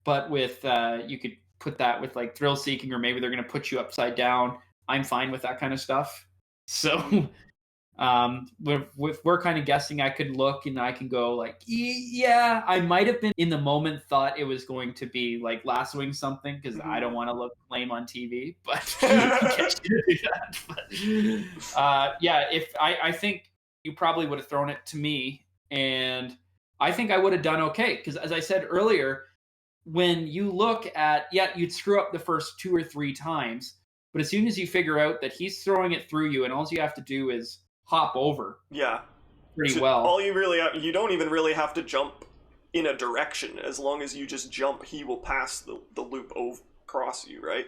but with you could put that with like thrill seeking, or maybe they're going to put you upside down. I'm fine with that kind of stuff. So, if we're kind of guessing, I could look and I can go like, yeah, I might have been in the moment thought it was going to be like lassoing something, because I don't want to look lame on TV, but yeah, if I think you probably would have thrown it to me, and I think I would have done okay, because as I said earlier, when you look at, you'd screw up the first 2 or 3 times, but as soon as you figure out that he's throwing it through you and all you have to do is hop over. Yeah. Pretty well. All you don't even really have to jump in a direction. As long as you just jump, he will pass the loop across you, right?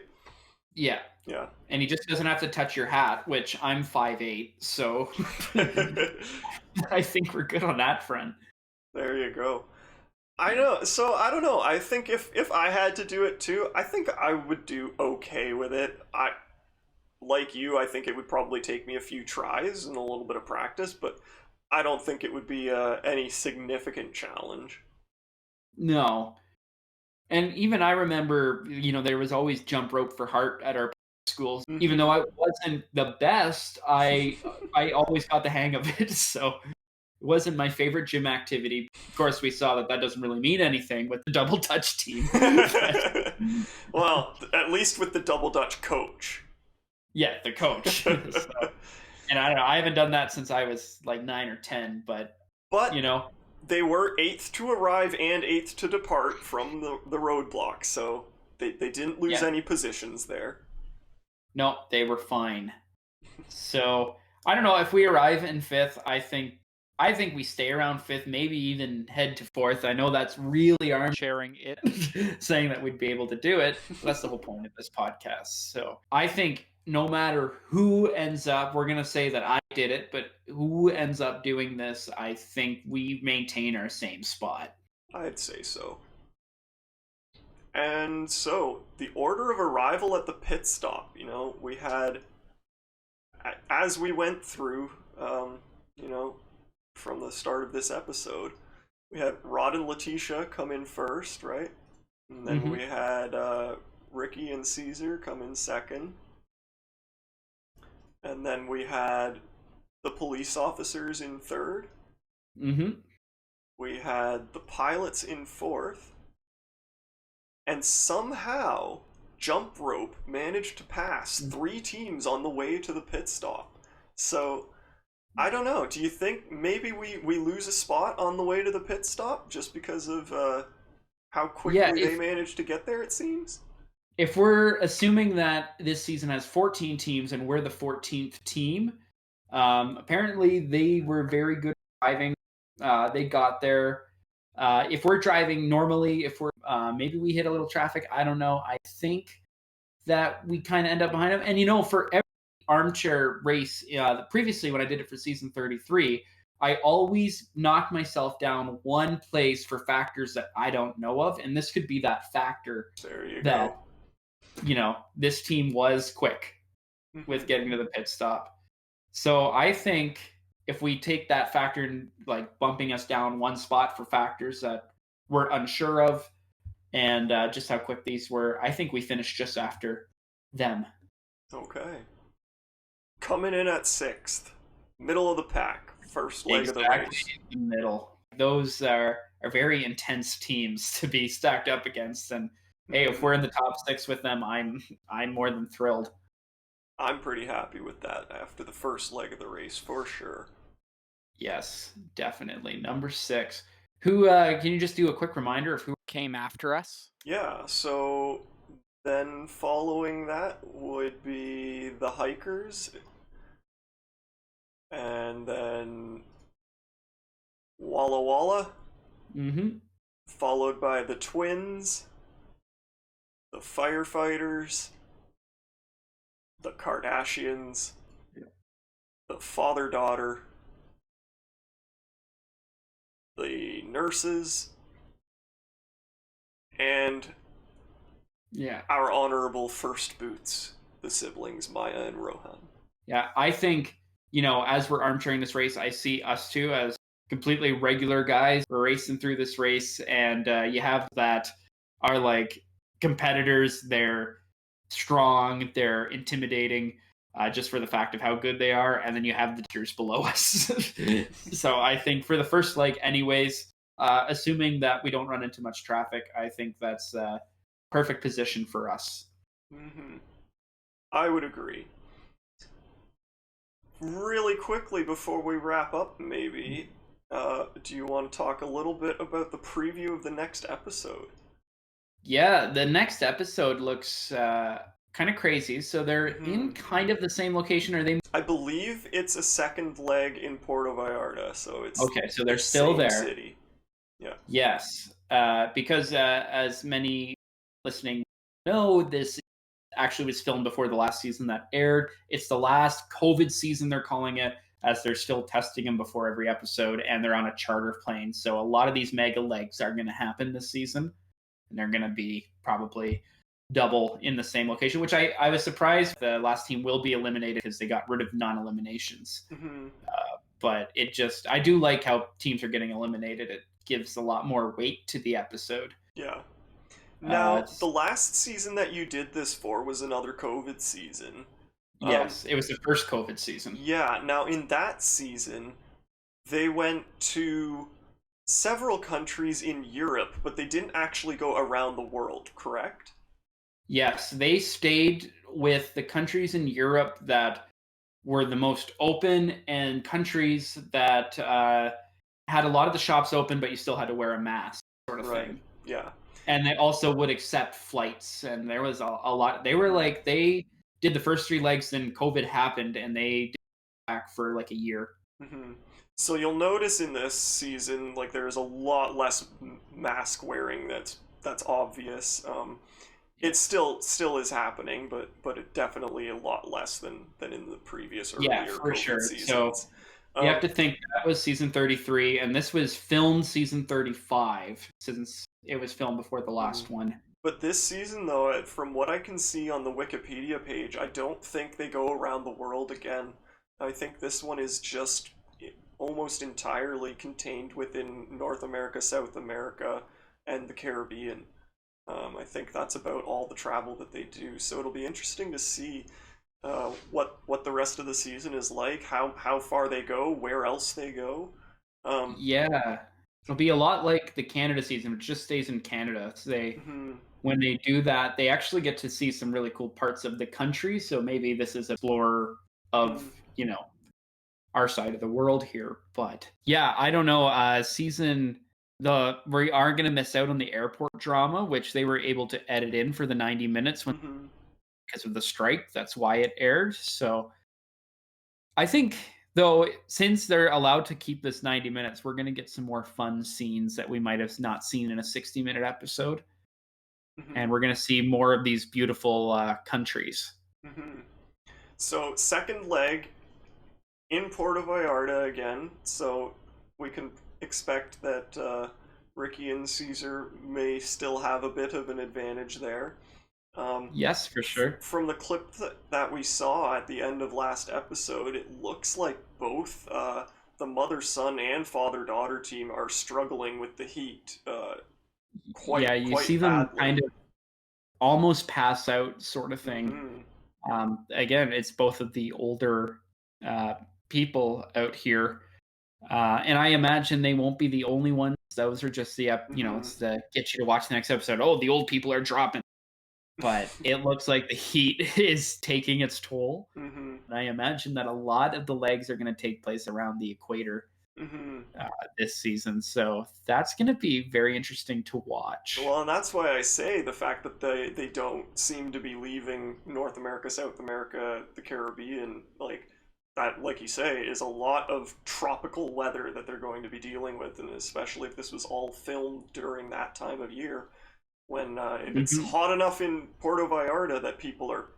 Yeah. Yeah. And he just doesn't have to touch your hat, which I'm 5'8", so I think we're good on that front. There you go. I know. So I don't know. I think if I had to do it too, I think I would do okay with it. Like you, I think it would probably take me a few tries and a little bit of practice, but I don't think it would be any significant challenge. No. And even I remember, there was always jump rope for heart at our schools. Even though I wasn't the best, I always got the hang of it. So it wasn't my favorite gym activity. Of course, we saw that doesn't really mean anything with the double dutch team. Well, at least with the double dutch coach. Yeah, the coach. So, and I don't know, I haven't done that since I was like 9 or 10, but they were 8th to arrive and 8th to depart from the roadblock, so they didn't lose any positions there. No, they were fine. So I don't know, if we arrive in 5th, I think we stay around 5th, maybe even head to 4th. I know that's really sharing it, saying that we'd be able to do it. That's the whole point of this podcast. So I think no matter who ends up, we're going to say that I did it, but who ends up doing this, I think we maintain our same spot. I'd say so. And so, the order of arrival at the pit stop, we had, as we went through, from the start of this episode, we had Rod and Letitia come in first, right? And then we had Ricky and Caesar come in second. And then we had the police officers in third. We had the pilots in fourth. And somehow, jump rope managed to pass 3 teams on the way to the pit stop. So, I don't know. Do you think maybe we lose a spot on the way to the pit stop just because of how quickly they managed to get there, it seems? If we're assuming that this season has 14 teams and we're the 14th team, apparently they were very good at driving. They got there. If we're driving normally, if we're maybe we hit a little traffic, I don't know. I think that we kind of end up behind them. And for every armchair race, previously when I did it for season 33, I always knock myself down one place for factors that I don't know of, and this could be that factor There you that go. This team was quick with getting to the pit stop. So I think if we take that factor and like bumping us down one spot for factors that we're unsure of, and just how quick these were, I think we finished just after them. Okay. Coming in at 6th, middle of the pack, first leg of the race. In the middle. Those are very intense teams to be stacked up against, and hey, if we're in the top 6 with them, I'm more than thrilled. I'm pretty happy with that after the first leg of the race, for sure. Yes, definitely. Number 6. Who can you just do a quick reminder of who came after us? Yeah, so then following that would be the Hikers, and then Walla Walla, followed by the Twins, the Firefighters, the Kardashians, the Father-Daughter, the Nurses, and our honorable first boots, the siblings Maya and Rohan. Yeah, I think, as we're armchairing this race, I see us two as completely regular guys. We're racing through this race, and you have that are like competitors. They're strong, they're intimidating, just for the fact of how good they are, and then you have the tiers below us. So I think for the first leg anyways, assuming that we don't run into much traffic, I think that's a perfect position for us. I would agree. Really quickly before we wrap up, maybe, do you want to talk a little bit about the preview of the next episode? Yeah, the next episode looks kind of crazy. So they're in kind of the same location. Are they? I believe it's a second leg in Puerto Vallarta, so it's okay. So they're still there. City. Yeah. Yes, because as many listening know, this actually was filmed before the last season that aired. It's the last COVID season, they're calling it, as they're still testing them before every episode, and they're on a charter plane. So a lot of these mega legs are going to happen this season, and they're going to be probably double in the same location, which I was surprised the last team will be eliminated because they got rid of non-eliminations. But I do like how teams are getting eliminated. It gives a lot more weight to the episode. Yeah. Now, the last season that you did this for was another COVID season. Yes, it was the first COVID season. Yeah, now in that season, they went to several countries in Europe, but they didn't actually go around the world, correct? Yes, they stayed with the countries in Europe that were the most open and countries that had a lot of the shops open, but you still had to wear a mask, sort of thing. Yeah. And they also would accept flights, and there was a lot. They were like, they did the first 3 legs, then COVID happened, and they did back for like a year. So you'll notice in this season, like, there's a lot less mask wearing that's obvious. It still is happening, but it definitely a lot less than in the previous earlier for COVID sure. seasons. So you have to think that was season 33, and this was filmed season 35, since it was filmed before the last one. But this season, though, from what I can see on the Wikipedia page, I don't think they go around the world again. I think this one is just almost entirely contained within North America, South America, and the Caribbean. I think that's about all the travel that they do. So it'll be interesting to see what the rest of the season is like, how far they go, where else they go. Yeah, it'll be a lot like the Canada season, which just stays in Canada. So when they do that, they actually get to see some really cool parts of the country. So maybe this is a explorer of our side of the world here. But yeah, I don't know. We are going to miss out on the airport drama, which they were able to edit in for the 90 minutes because of the strike. That's why it aired. So I think, though, since they're allowed to keep this 90 minutes, we're going to get some more fun scenes that we might have not seen in a 60-minute episode. and we're going to see more of these beautiful countries. So second leg in Puerto Vallarta again, so we can expect that Ricky and Caesar may still have a bit of an advantage there. Yes, for sure. From the clip that we saw at the end of last episode, it looks like both the mother-son and father-daughter team are struggling with the heat quite see them badly. kind of almost pass out sort of thing. Again, it's both of the older people out here. And I imagine they won't be the only ones. Those are just the, it's to get you to watch the next episode. Oh, the old people are dropping. But it looks like the heat is taking its toll. And I imagine that a lot of the legs are going to take place around the equator this season. So that's going to be very interesting to watch. Well, and that's why I say the fact that they don't seem to be leaving North America, South America, the Caribbean, like that, like you say, is a lot of tropical weather that they're going to be dealing with, and especially if this was all filmed during that time of year, when if it's hot enough in Puerto Vallarta that people are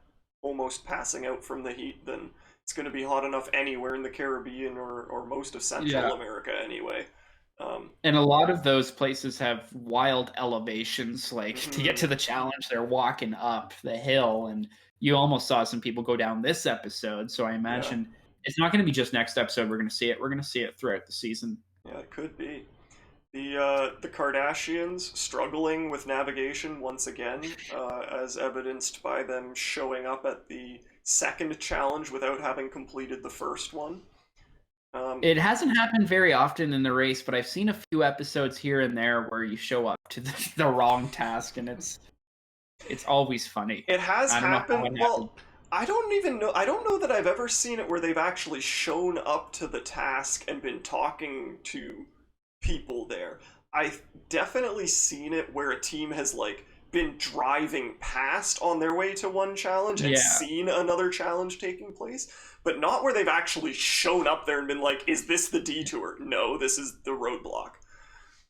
almost passing out from the heat, then it's going to be hot enough anywhere in the Caribbean or most of Central America anyway. And a lot of those places have wild elevations. Like to get to the challenge, they're walking up the hill, and you almost saw some people go down this episode. So I imagine it's not going to be just next episode we're going to see it. We're going to see it throughout the season. Yeah, it could be. The Kardashians struggling with navigation once again, as evidenced by them showing up at the second challenge without having completed the first one. It hasn't happened very often in the race, but I've seen a few episodes here and there where you show up to the wrong task, and it's always funny. It has happened. Well, I don't know that I've ever seen it where they've actually shown up to the task and been talking to people there. I've definitely seen it where a team has like been driving past on their way to one challenge and seen another challenge taking place, but not where they've actually shown up there and been like, is this the detour? No, this is the roadblock.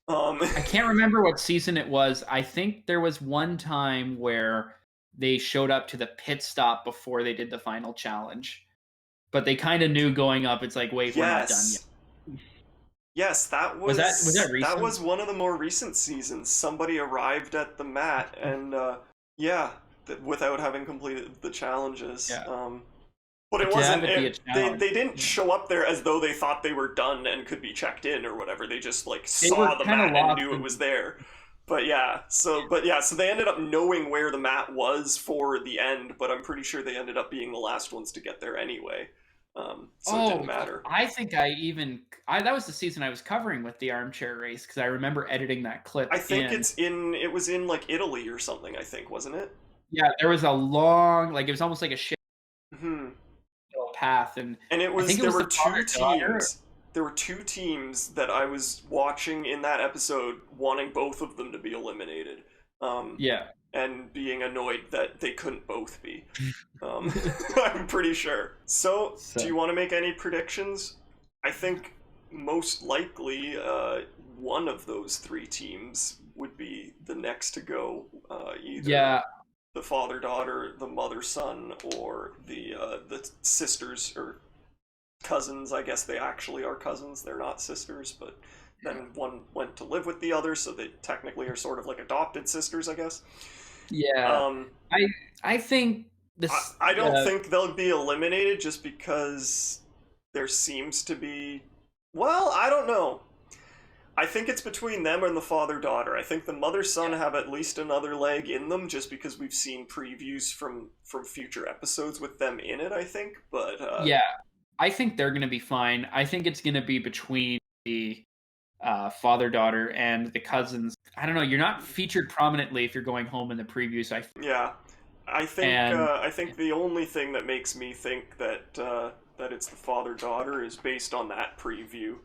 I can't remember what season it was. I think there was one time where they showed up to the pit stop before they did the final challenge, but they kind of knew going up, it's like, wait, we're not done yet. Yes, that was that recent? That was one of the more recent seasons. Somebody arrived at the mat and without having completed the challenges. But it wasn't. They didn't show up there as though they thought they were done and could be checked in or whatever. They just like saw the mat and knew it was there. But so they ended up knowing where the mat was for the end. But I'm pretty sure they ended up being the last ones to get there anyway. So it didn't matter. I think that was the season I was covering with the Armchair race, because I remember editing that clip. I think it was in like Italy or something, I think, wasn't it? Yeah, there was a long, like it was almost like a ship path, and there were two teams. There were two teams that I was watching in that episode, wanting both of them to be eliminated. And being annoyed that they couldn't both be. I'm pretty sure. So, do you want to make any predictions? I think most likely one of those three teams would be the next to go. Either the father-daughter, the mother-son, or the sisters or cousins. I guess they actually are cousins. They're not sisters, but then one went to live with the other, so they technically are sort of like adopted sisters, I guess. I think this. I don't think they'll be eliminated just because there seems to be. Well, I don't know. I think it's between them and the father-daughter. I think the mother-son have at least another leg in them, just because we've seen previews from future episodes with them in it. I think, but I think they're going to be fine. I think it's going to be between the father-daughter and the cousins. I don't know. You're not featured prominently if you're going home in the previews. I think the only thing that makes me think that it's the father-daughter is based on that preview.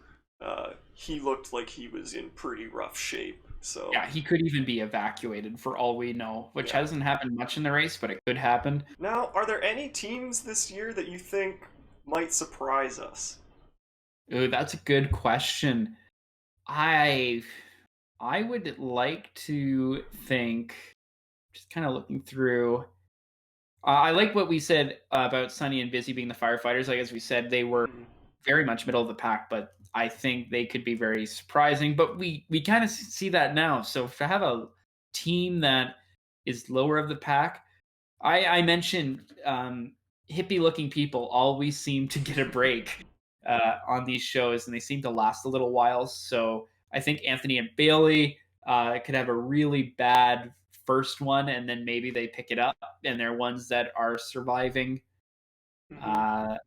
He looked like he was in pretty rough shape. So he could even be evacuated for all we know, which hasn't happened much in the race, but it could happen. Now, are there any teams this year that you think might surprise us? Ooh, that's a good question. I would like to think Just kind of looking through. I like what we said about Sunny and Busy being the firefighters. Like as we said, they were very much middle of the pack, but I think they could be very surprising. But we kind of see that now. So to have a team that is lower of the pack, I mentioned hippie looking people always seem to get a break on these shows, and they seem to last a little while. So I think Anthony and Bailey could have a really bad first one, and then maybe they pick it up, and they're ones that are surviving. I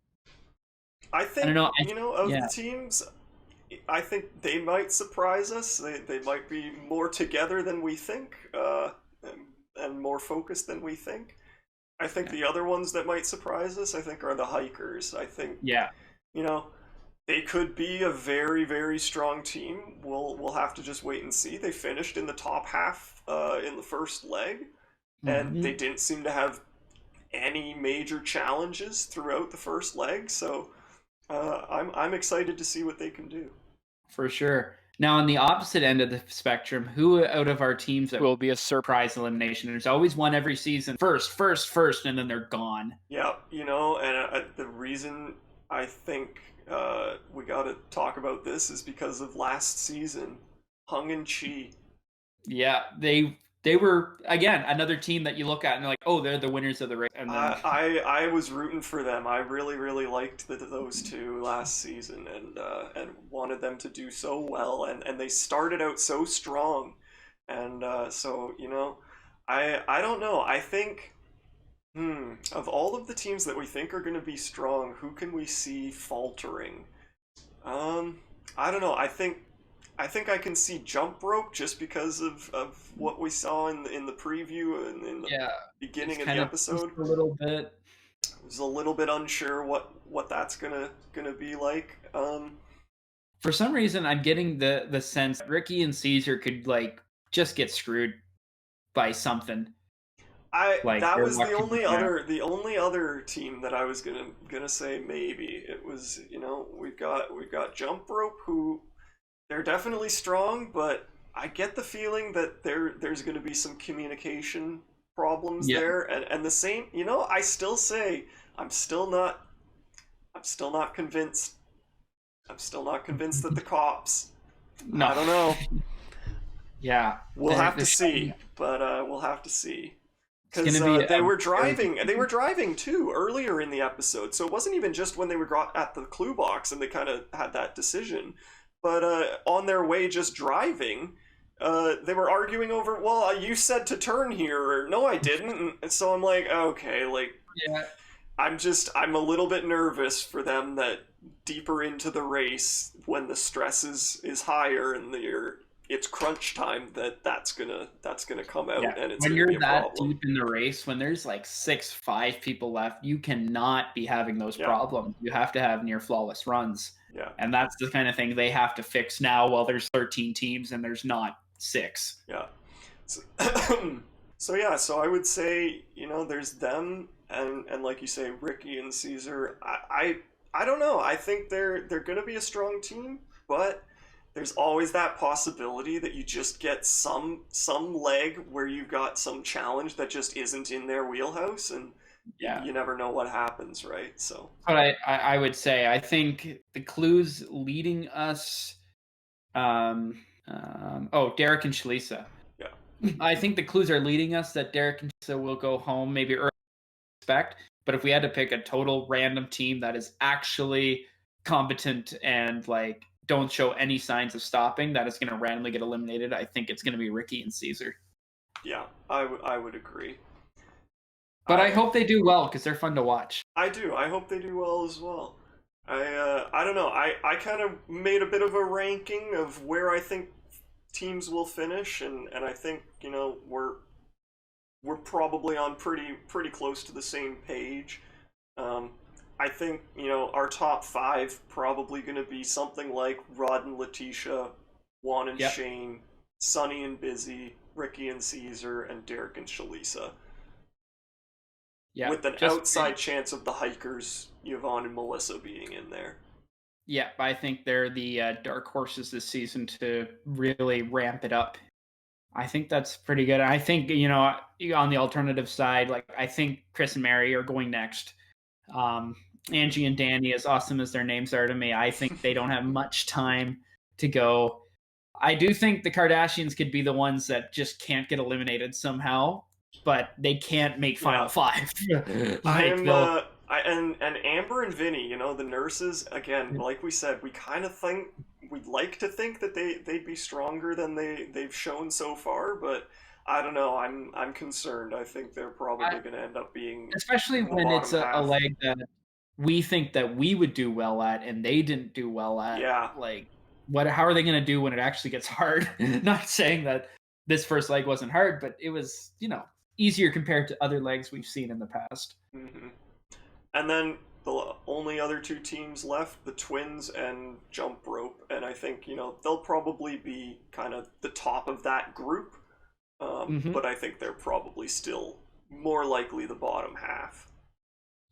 think, I don't know. of the teams, I think they might surprise us. They might be more together than we think, and more focused than we think. I think the other ones that might surprise us, I think, are the hikers. I think, they could be a very, very strong team. We'll have to just wait and see. They finished in the top half in the first leg, and they didn't seem to have any major challenges throughout the first leg. So I'm excited to see what they can do. For sure. Now, on the opposite end of the spectrum, who out of our teams that will be a surprise elimination? There's always one every season. First, and then they're gone. Yeah, and the reason I think we got to talk about this is because of last season, Hung and Chi. Yeah, they were, again, another team that you look at and they're like, oh, they're the winners of the race. And then... I was rooting for them. I really, really liked those two last season and wanted them to do so well. And they started out so strong. And so, I don't know. I think, of all of the teams that we think are going to be strong, who can we see faltering? I don't know. I think I can see Jump Rope just because of what we saw in the preview and in the beginning of the episode. A little bit. I was a little bit unsure what that's gonna be like. For some reason, I'm getting the sense that Ricky and Caesar could just get screwed by something. That was the only other team that I was gonna say maybe. It was we've got Jump Rope, who they're definitely strong, but I get the feeling that there's going to be some communication problems there, and the same. I still say I'm still not convinced. I'm still not convinced that the cops. No. I don't know. Yeah, we'll have to see, but we'll have to see. Because they were driving too earlier in the episode, so it wasn't even just when they were at the clue box and they kind of had that decision. But on their way just driving, they were arguing over, well, you said to turn here, or no, I didn't. And so I'm like, okay, I'm a little bit nervous for them that deeper into the race, when the stress is higher and it's crunch time, that's gonna come out, and it's when you're that deep in the race, when there's 6-5 people left, you cannot be having those problems. You have to have near flawless runs. Yeah. And that's the kind of thing they have to fix now while there's 13 teams and there's not 6. Yeah. So I would say, there's them and like you say, Ricky and Caesar. I don't know. I think they're going to be a strong team, but there's always that possibility that you just get some leg where you've got some challenge that just isn't in their wheelhouse, and you never know what happens, right? So, but I would say I think the clues leading us. Derek and Shalisa. Yeah, I think the clues are leading us that Derek and Shalisa will go home maybe early. But if we had to pick a total random team that is actually competent and don't show any signs of stopping, that is going to randomly get eliminated, I think it's going to be Ricky and Caesar. Yeah, I would agree. But I hope they do well, because they're fun to watch. I do. I hope they do well as well. I don't know. I kind of made a bit of a ranking of where I think teams will finish, and I think we're probably on pretty close to the same page. I think our top 5 probably going to be something like Rod and Letitia, Juan and Shane, Sunny and Busy, Ricky and Caesar, and Derek and Shalisa. Yeah, with an outside chance of the hikers, Yvonne and Melissa, being in there. Yeah, I think they're the dark horses this season to really ramp it up. I think that's pretty good. I think, on the alternative side, like I think Chris and Mary are going next. Angie and Danny, as awesome as their names are to me, I think they don't have much time to go. I do think the Kardashians could be the ones that just can't get eliminated somehow, but they can't make Final Five. And Amber and Vinny, the nurses, again, like we said, we kind of think we'd like to think that they'd be stronger than they've shown so far, but I don't know. I'm concerned. I think they're probably going to end up being, especially when it's a leg that we think that we would do well at and they didn't do well at. Yeah. Like, how are they going to do when it actually gets hard? Not saying that this first leg wasn't hard, but it was, easier compared to other legs we've seen in the past. Mm-hmm. And then the only other two teams left, the twins and jump rope, and I think they'll probably be kind of the top of that group, but I think they're probably still more likely the bottom half.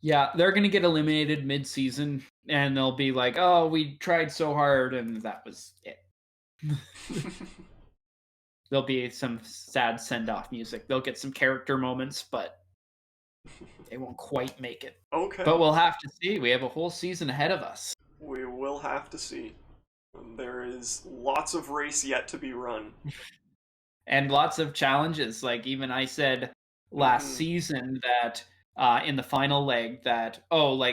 Yeah, they're gonna get eliminated mid-season, and they'll be like, "Oh, we tried so hard, and that was it." There'll be some sad send-off music. They'll get some character moments, but they won't quite make it. Okay. But we'll have to see. We have a whole season ahead of us. We will have to see. There is lots of race yet to be run. And lots of challenges. Like, even I said last season that in the final leg that,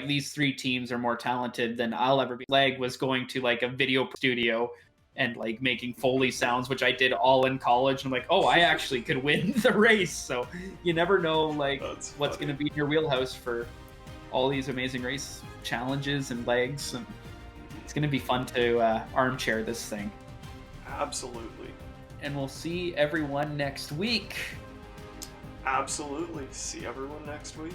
these three teams are more talented than I'll ever be. Leg was going to, like, a video studio and, like, making Foley sounds, which I did all in college. And I'm like, I actually could win the race. So you never know, like, what's going to be in your wheelhouse for all these amazing race challenges and legs. And it's going to be fun to armchair this thing. Absolutely. And we'll see everyone next week. Absolutely. See everyone next week.